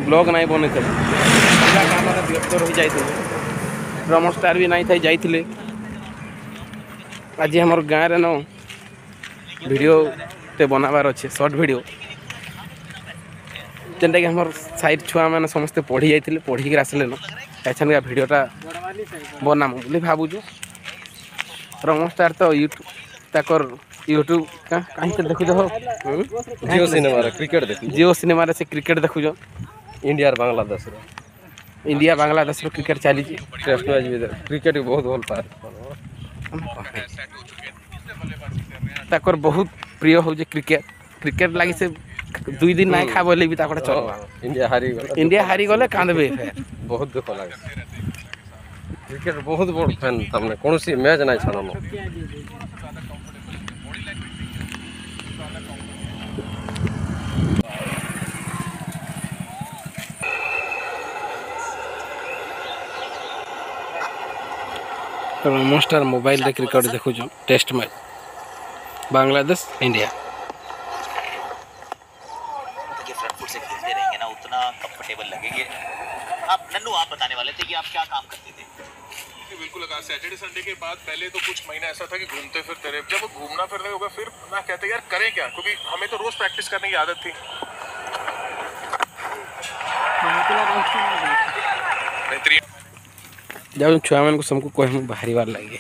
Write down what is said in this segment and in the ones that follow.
Blog नहीं बने थे काम व्यस्त रही जाते रमण स्टार भी नहीं थी जाइए आज हमर गाँव रे न वीडियो ते बनाबार अच्छे शॉर्ट वीडियो जेनटा कि हमर साइड छुआ मैंने समस्ते पढ़ी जाइए पढ़ी आसले न एछन का वीडियोटा बनाम बोली भावुँ रमण स्टार तो यूट्यूब कहीं देखु जियो सिनेमा क्रिकेट देख जियो सिनेमा से क्रिकेट देखुछ India Bangladesh India Bangladesh cricket चली टेस्ट मैच भी क्रिकेट बहुत भल पाए बहुत प्रिय हो क्रिकेट क्रिकेट लगी से 2 दिन ना खा बोले भी चल इंडिया हारी गले कांदबे बहुत दुख लगे क्रिकेट बहुत बड़ फैन तमने कौन सी मैच ना छाड़न रमण स्टार मोबाइल रे क्रिकेट देखु test match Bangladesh India front foot से खेलते रहेंगे ना उतना कंफर्टेबल लगेंगे। आप नन्नू आप बताने वाले थे कि आप क्या काम करते थे? बिल्कुल लगा सैटरडे संडे के बाद पहले तो कुछ महीना ऐसा था कि घूमते फिरते रहे। जब घूमना फिरने होगा फिर ना कहते यार करें क्या, क्योंकि हमें तो रोज प्रैक्टिस करने की आदत थी। जब छुआ मान को सबको कह बाहरी बार लगे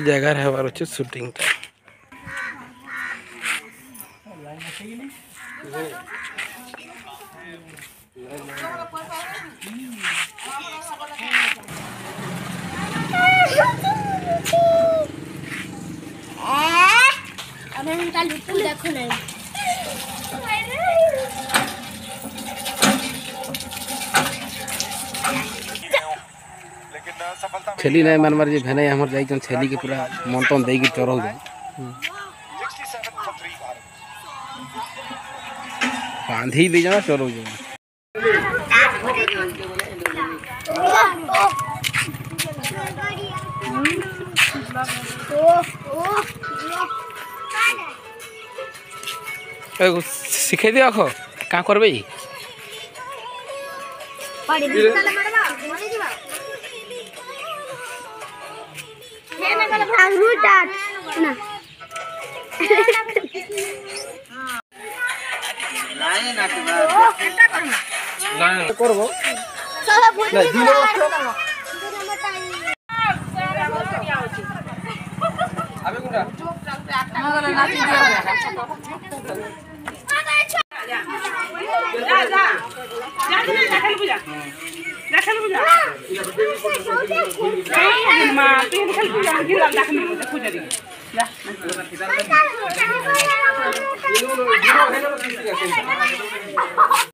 जगह रहबार अच्छे शूटिंग छेली नहीं मानवार जे भेने हमर जाई छेली के पूरा मन तन दे के चरौ जाए बांधी दे जाना चरौ जाए शिखे दियो खो का करबे